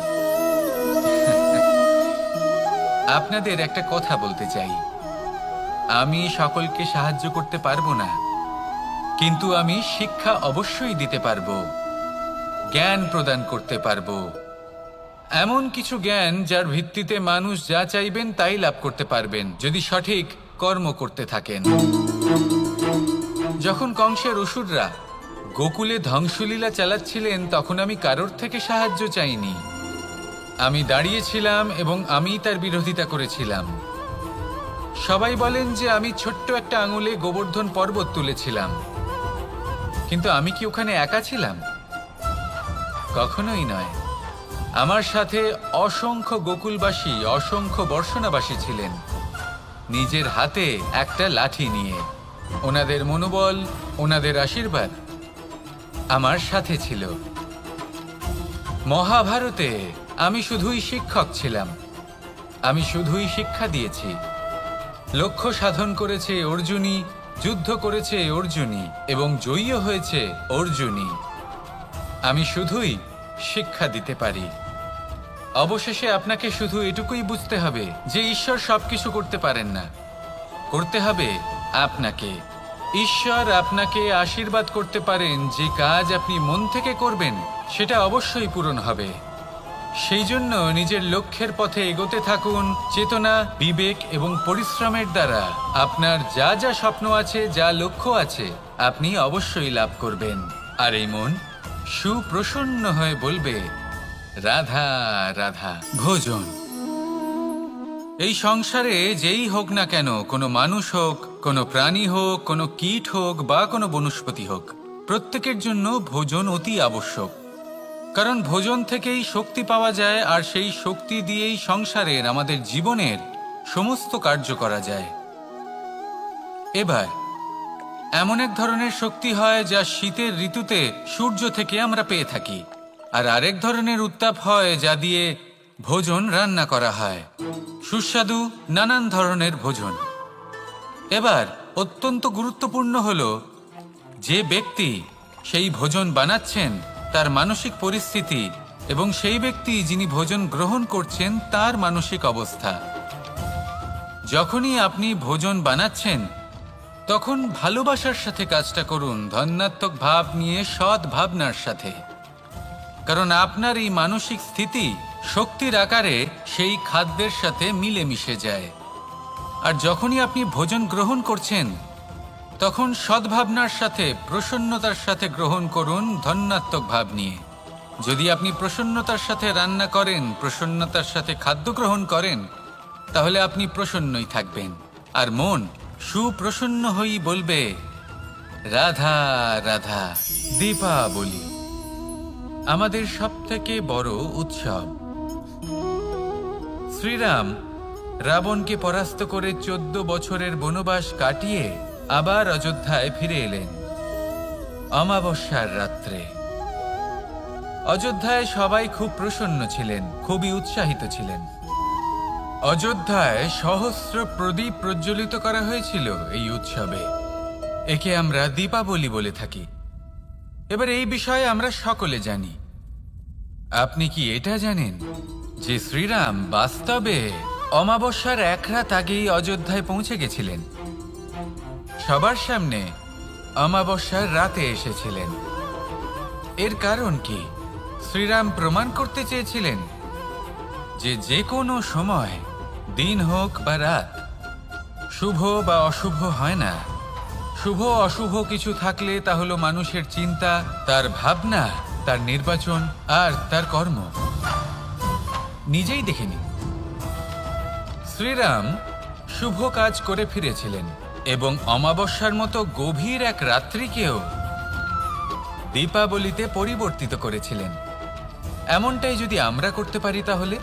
[SPEAKER 1] আপনাদের একটা কথা বলতে চাই, আমি সকলকে সাহায্য করতে পারবো না, কিন্তু আমি শিক্ষা অবশ্যই দিতে পারবো, জ্ঞান প্রদান করতে পারবো। এমন কিছু জ্ঞান যার ভিত্তিতে মানুষ যা চাইবেন তাই লাভ করতে পারবেন যদি সঠিক কর্ম করতে থাকেন। যখন কংসের অসুররা গোকুলে ধ্বংসলীলা চালাচ্ছিলেন তখন আমি কারোর থেকে সাহায্য চাইনি। আমি দাঁড়িয়েছিলাম এবং আমি তার বিরোধিতা করেছিলাম। সবাই বলেন যে আমি ছোট্ট একটা আঙুলে গোবর্ধন পর্বত তুলেছিলাম, কিন্তু আমি কি ওখানে একা ছিলাম? কখনোই নয়। আমার সাথে অসংখ্য গোকুলবাসী, অসংখ্য বর্ষণাবাসী ছিলেন, নিজের হাতে একটা লাঠি নিয়ে। ওনাদের মনোবল, ওনাদের আশীর্বাদ আমার সাথে ছিল। মহাভারতে আমি শুধুই শিক্ষক ছিলাম, আমি শুধুই শিক্ষা দিয়েছি। লক্ষ্য সাধন করেছে অর্জুনই, যুদ্ধ করেছে অর্জুনই এবং জয়ীও হয়েছে অর্জুনই। আমি শুধুই শিক্ষা দিতে পারি। অবশেষে আপনাকে শুধু এটুকুই বুঝতে হবে যে ঈশ্বর সবকিছু করতে পারেন না, করতে হবে আপনাকে। ঈশ্বর আপনাকে আশীর্বাদ করতে পারেন যে কাজ আপনি মন থেকে করবেন সেটা অবশ্যই পূরণ হবে। সেই জন্য নিজের লক্ষ্যের পথে এগোতে থাকুন চেতনা, বিবেক এবং পরিশ্রমের দ্বারা। আপনার যা যা স্বপ্ন আছে, যা লক্ষ্য আছে, আপনি অবশ্যই লাভ করবেন। আর এই মন সুপ্রসন্ন হয়ে বলবে, রাধা রাধা। ভোজন। এই সংসারে যেই হোক না কেন, কোনো মানুষ হোক, কোনো প্রাণী হোক, কোনো কীট হোক বা কোনো বনস্পতি হোক, প্রত্যেকের জন্য ভোজন অতি আবশ্যক। কারণ ভোজন থেকেই শক্তি পাওয়া যায়, আর সেই শক্তি দিয়েই সংসারের, আমাদের জীবনের সমস্ত কার্য করা যায়। এবার এমন এক ধরনের শক্তি হয় যা শীতের ঋতুতে সূর্য থেকে আমরা পেয়ে থাকি, আর আরেক ধরনের উত্তাপ হয় যা দিয়ে ভোজন রান্না করা হয়, সুস্বাদু নানান ধরনের ভোজন। এবার অত্যন্ত গুরুত্বপূর্ণ হলো যে ব্যক্তি সেই ভোজন বানাচ্ছেন তার মানসিক পরিস্থিতি এবং সেই ব্যক্তি যিনি ভোজন গ্রহণ করছেন তার মানসিক অবস্থা। যখনই আপনি ভোজন বানাচ্ছেন তখন ভালোবাসার সাথে কাজটা করুন, ধন্যাত্মক ভাব নিয়ে, সৎ ভাবনার সাথে। কারণ আপনার এই মানসিক স্থিতি শক্তির আকারে সেই খাদ্যের সাথে মিলে মিশে যায়। আর যখনই আপনি ভোজন গ্রহণ করছেন তখন সদ্ভাবনার সাথে, প্রসন্নতার সাথে গ্রহণ করুন, ধন্যাত্মক ভাব নিয়ে। যদি আপনি প্রসন্নতার সাথে রান্না করেন, প্রসন্নতার সাথে খাদ্য গ্রহণ করেন, তাহলে আপনি প্রসন্নই থাকবেন। আর মন সুপ্রসন্ন হয়েই বলবে, রাধা রাধা। দীপাবলি আমাদের সবথেকে বড় উৎসব। শ্রীরাম রাবণকে পরাস্ত করে 14 বছরের বনবাস কাটিয়ে আবার অযোধ্যায় ফিরে এলেন অমাবস্যার রাত্রে। অযোধ্যায় সবাই খুব প্রসন্ন ছিলেন, খুবই উৎসাহিত ছিলেন। অযোধ্যায় সহস্র প্রদীপ প্রজ্বলিত করা হয়েছিল এই উৎসবে। একে আমরা দীপাবলি বলে থাকি। এবার এই বিষয়ে আমরা সকলে জানি। আপনি কি এটা জানেন যে শ্রীরাম বাস্তবে অমাবস্যার এক রাত আগেই অযোধ্যায় পৌঁছে গেছিলেন? সবার সামনে অমাবস্যার রাতে এসেছিলেন। এর কারণ কি? শ্রীরাম প্রমাণ করতে চেয়েছিলেন যে যে কোনো সময়, দিন হোক বা রাত, শুভ বা অশুভ হয় না। শুভ অশুভ কিছু থাকলে তা হলো মানুষের চিন্তা, তার ভাবনা, তার নির্বাচন আর তার কর্ম। নিজেই দেখে নিন, শ্রীরাম শুভ কাজ করে ফিরেছিলেন এবং অমাবস্যার মতো গভীর এক রাত্রিকেও দীপাবলিতে পরিবর্তিত করেছিলেন। এমনটাই যদি আমরা করতে পারি, তাহলে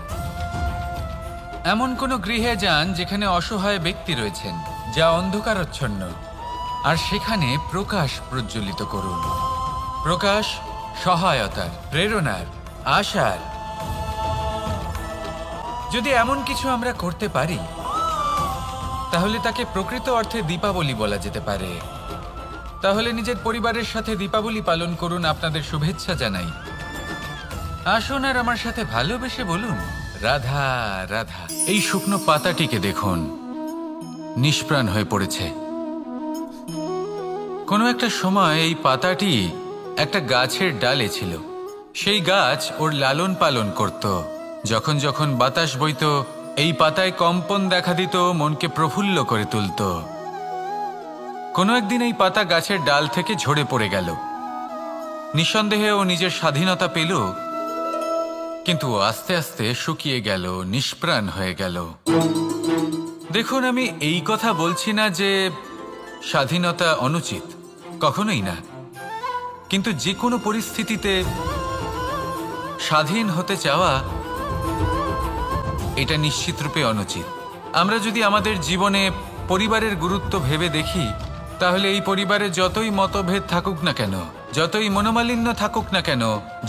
[SPEAKER 1] এমন কোনো গৃহে যান যেখানে অসহায় ব্যক্তি রয়েছেন, যা অন্ধকারাচ্ছন্ন, আর সেখানে প্রকাশ প্রজ্বলিত করুন। প্রকাশ সহায়তার, প্রেরণার, আশার। যদি এমন কিছু আমরা করতে পারি তাহলে তাকে প্রকৃত অর্থে দীপাবলি বলা যেতে পারে। তাহলে নিজের পরিবারের সাথে দীপাবলি পালন করুন। আপনাদের শুভেচ্ছা জানাই। আসুন আর আমার সাথে ভালোবেসে বলুন, রাধা রাধা। এই শুকনো পাতাটিকে দেখুন, নিষ্প্রাণ হয়ে পড়েছে। কোনো একটা সময় এই পাতাটি একটা গাছের ডালে ছিল। সেই গাছ ওর লালন পালন করত। যখন যখন বাতাস বইত, এই পাতায় কম্পন দেখা দিত, মনকে প্রফুল্ল করে তুলত। কোনো একদিন এই পাতা গাছের ডাল থেকে ঝরে পড়ে গেল। নিঃসন্দেহে ও নিজের স্বাধীনতা পেল, কিন্তু আস্তে আস্তে শুকিয়ে গেল, নিষ্প্রাণ হয়ে গেল। দেখুন, আমি এই কথা বলছি না যে স্বাধীনতা অনুচিত, কখনোই না। কিন্তু যে কোনো পরিস্থিতিতে স্বাধীন হতে চাওয়া এটা নিশ্চিতরূপে অনুচিত। আমরা যদি আমাদের জীবনে পরিবারের গুরুত্ব ভেবে দেখি, তাহলে এই পরিবারে যতই মতভেদ থাকুক না কেন, যতই মনোমালিন্য থাকুক না কেন,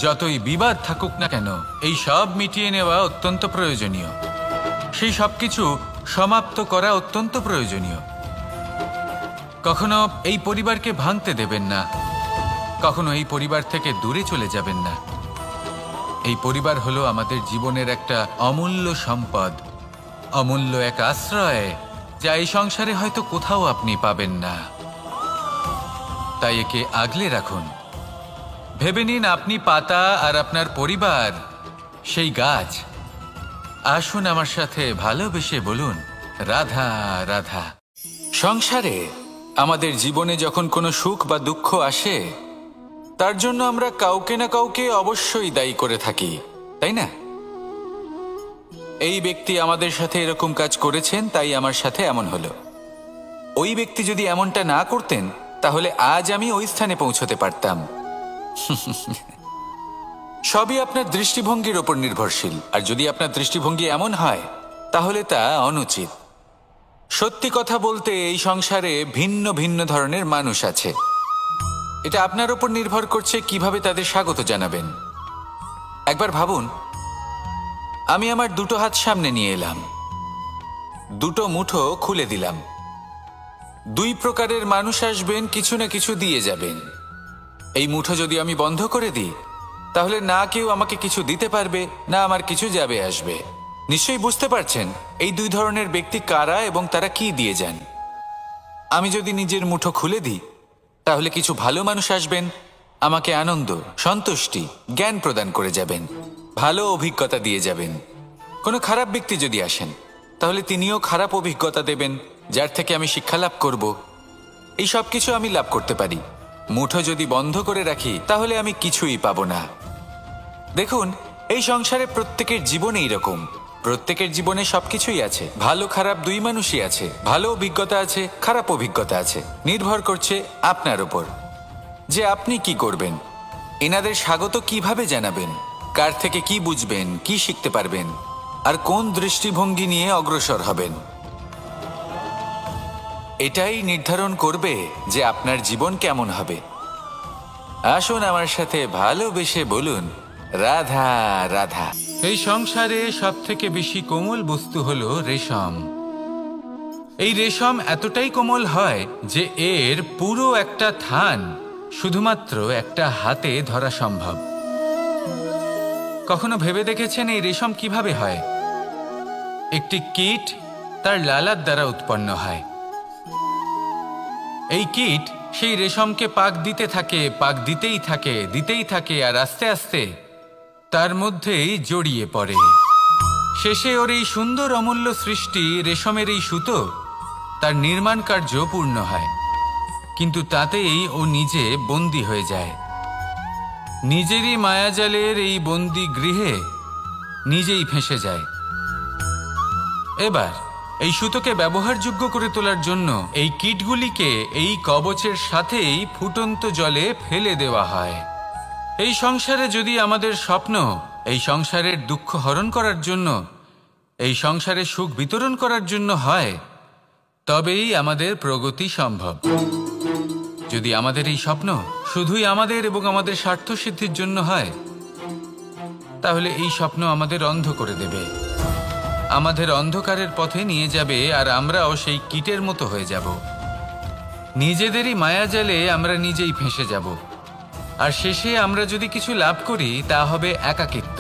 [SPEAKER 1] যতই বিবাদ থাকুক না কেন, এই সব মিটিয়ে নেওয়া অত্যন্ত প্রয়োজনীয়। সেই সব কিছু সমাপ্ত করা অত্যন্ত প্রয়োজনীয়। কখনো এই পরিবারকে ভাঙতে দেবেন না, কখনো এই পরিবার থেকে দূরে চলে যাবেন না। এই পরিবার হলো আমাদের জীবনের একটা অমূল্য সম্পদ, অমূল্য এক আশ্রয়, যা এই সংসারে হয়তো কোথাও আপনি পাবেন না। তাই একে আগলে রাখুন। ভেবে নিন আপনি পাতা আর আপনার পরিবার সেই গাছ। আসুন আমার সাথে ভালোবেসে বলুন, রাধা রাধা। সংসারে আমাদের জীবনে যখন কোনো সুখ বা দুঃখ আসে, তার জন্য আমরা কাউকে না কাউকে অবশ্যই দায়ী করে থাকি, তাই না? এই ব্যক্তি আমাদের সাথে এরকম কাজ করেছেন, তাই আমার সাথে এমন হলো। ওই ব্যক্তি যদি এমনটা না করতেন, তাহলে আজ আমি ওই স্থানে পৌঁছতে পারতাম। সবই আপনার দৃষ্টিভঙ্গির ওপর নির্ভরশীল, আর যদি আপনার দৃষ্টিভঙ্গি এমন হয়, তাহলে তা অনুচিত। সত্যি কথা বলতে, এই সংসারে ভিন্ন ভিন্ন ধরনের মানুষ আছে। এটা আপনার ওপর নির্ভর করছে কিভাবে তাদের স্বাগত জানাবেন। একবার ভাবুন, আমি আমার দুটো হাত সামনে নিয়ে এলাম, দুটো মুঠো খুলে দিলাম। দুই প্রকারের মানুষ আসবেন, কিছু না কিছু দিয়ে যাবেন। এই মুঠো যদি আমি বন্ধ করে দিই, তাহলে না কেউ আমাকে কিছু দিতে পারবে, না আমার কিছু যাবে আসবে। নিশ্চয়ই বুঝতে পারছেন এই দুই ধরনের ব্যক্তি কারা এবং তারা কি দিয়ে যান। আমি যদি নিজের মুঠো খুলে দিই, তাহলে কিছু ভালো মানুষ আসবেন, আমাকে আনন্দ, সন্তুষ্টি, জ্ঞান প্রদান করে যাবেন, ভালো অভিজ্ঞতা দিয়ে যাবেন। কোনো খারাপ ব্যক্তি যদি আসেন, তাহলে তিনিও খারাপ অভিজ্ঞতা দেবেন, যার থেকে আমি শিক্ষা লাভ করব। এই সব কিছু আমি লাভ করতে পারি। মুঠো যদি বন্ধ করে রাখি, তাহলে আমি কিছুই পাবো না। দেখুন, এই সংসারে প্রত্যেকের জীবনে এইরকম। প্রত্যেকের জীবনে সবকিছুই আছে, ভালো খারাপ দুই মানুষই আছে। ভালো অভিজ্ঞতা আছে, খারাপ অভিজ্ঞতা আছে। নির্ভর করছে আপনার উপর যে আপনি কি করবেন, এনাদের স্বাগত কিভাবে জানাবেন, কার থেকে কি বুঝবেন, কি শিখতে পারবেন, আর কোন দৃষ্টিভঙ্গি নিয়ে অগ্রসর হবেন। এটাই নির্ধারণ করবে যে আপনার জীবন কেমন হবে। আসুন আমার সাথে ভালোবেসে বলুন, রাধা রাধা। এই সংসারে সব থেকে বেশি কোমল বস্তু হলো রেশম। এই রেশম এতটাই কোমল হয় যে এর পুরো একটা থান শুধুমাত্র একটা হাতে ধরা সম্ভব। কখনো ভেবে দেখেছেন এই রেশম কিভাবে হয়? একটি কীট তার লালার দ্বারা উৎপন্ন হয়। এই কীট সেই রেশমকে পাক দিতে থাকে, পাক দিতেই থাকে, আর আস্তে আস্তে তার মধ্যেই জড়িয়ে পড়ে। শেষে ওর এই সুন্দর অমূল্য সৃষ্টি রেশমের এই সুতো, তার নির্মাণ কার্য পূর্ণ হয়। কিন্তু তাতেই ও নিজে বন্দী হয়ে যায়। নিজেরই মায়াজালের এই বন্দী গৃহে নিজেই ফেঁসে যায়। এবার এই সুতোকে ব্যবহারযোগ্য করে তোলার জন্য এই কীটগুলিকে এই কবচের সাথেই ফুটন্ত জলে ফেলে দেওয়া হয়। এই সংসারে যদি আমাদের স্বপ্ন এই সংসারের দুঃখ হরণ করার জন্য, এই সংসারে সুখ বিতরণ করার জন্য হয়, তবেই আমাদের প্রগতি সম্ভব। যদি আমাদের এই স্বপ্ন শুধুই আমাদের এবং আমাদের স্বার্থ সিদ্ধির জন্য হয়, তাহলে এই স্বপ্ন আমাদের অন্ধ করে দেবে, আমাদের অন্ধকারের পথে নিয়ে যাবে, আর আমরাও সেই কীটের মতো হয়ে যাব। নিজেদেরই মায়াজালে আমরা নিজেই ফেঁসে যাব, আর শেষে আমরা যদি কিছু লাভ করি, তা হবে একাকিত্ব,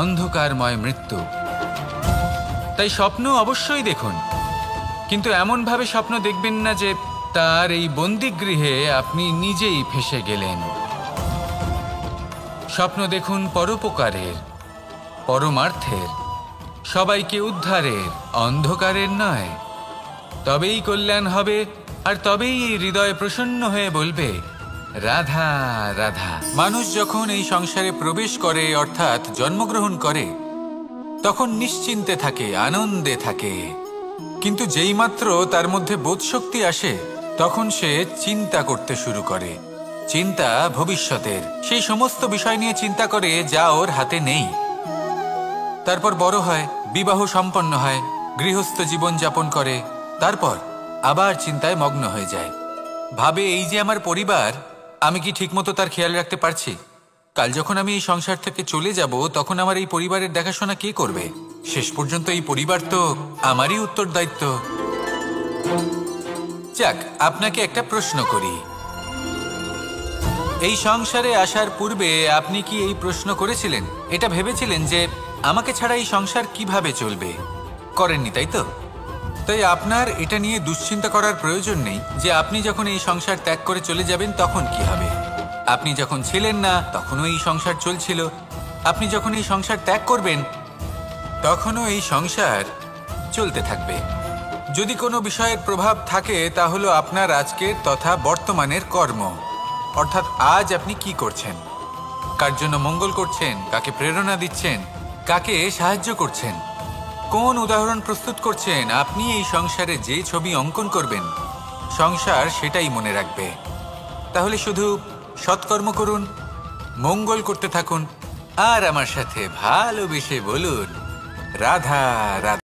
[SPEAKER 1] অন্ধকারময় মৃত্যু। তাই স্বপ্ন অবশ্যই দেখুন, কিন্তু এমনভাবে স্বপ্ন দেখবেন না যে তার এই বন্দিগৃহে আপনি নিজেই ফেঁসে গেলেন। স্বপ্ন দেখুন পরোপকারের, পরমার্থের, সবাইকে উদ্ধারের, অন্ধকারের নয়। তবেই কল্যাণ হবে, আর তবেই এই হৃদয় প্রসন্ন হয়ে বলবে, রাধা রাধা। মানুষ যখন এই সংসারে প্রবেশ করে, অর্থাৎ জন্মগ্রহণ করে, তখন নিশ্চিন্তে থাকে, আনন্দে থাকে। কিন্তু যেইমাত্র তার মধ্যে বোধশক্তি আসে, তখন সে চিন্তা করতে শুরু করে। চিন্তা ভবিষ্যতের, সেই সমস্ত বিষয় নিয়ে চিন্তা করে যা ওর হাতে নেই। তারপর বড় হয়, বিবাহ সম্পন্ন হয়, গৃহস্থ জীবন যাপন করে, তারপর আবার চিন্তায় মগ্ন হয়ে যায়। ভাবে, এই যে আমার পরিবার, আমি কি ঠিকমতো তার খেয়াল রাখতে পারছি? কাল যখন আমি এই সংসার থেকে চলে যাব, তখন আমার এই পরিবারের দেখাশোনা কে করবে? শেষ পর্যন্ত এই পরিবার তো আমারই উত্তরদায়িত্ব। যাক, আপনাকে একটা প্রশ্ন করি। এই সংসারে আসার পূর্বে আপনি কি এই প্রশ্ন করেছিলেন, এটা ভেবেছিলেন যে আমাকে ছাড়া এই সংসার কিভাবে চলবে? করেননি, তাই তো? তাই আপনার এটা নিয়ে দুশ্চিন্তা করার প্রয়োজন নেই যে আপনি যখন এই সংসার ত্যাগ করে চলে যাবেন তখন কি হবে। আপনি যখন ছিলেন না তখনও এই সংসার চলছিল, আপনি যখন এই সংসার ত্যাগ করবেন তখনও এই সংসার চলতে থাকবে। যদি কোনো বিষয়ের প্রভাব থাকে তা হলো আপনার আজকের তথা বর্তমানের কর্ম, অর্থাৎ আজ আপনি কি করছেন, কার জন্য মঙ্গল করছেন, কাকে প্রেরণা দিচ্ছেন, কাকে সাহায্য করছেন, কোন উদাহরণ প্রস্তুত করছেন। আপনি এই সংসারে যে ছবি অঙ্কন করবেন সংসার সেটাই মনে রাখবে। তাহলে শুধু সৎকর্ম করুন, মঙ্গল করতে থাকুন, আর আমার সাথে ভালোবেসে বলুন রাধা রাধা।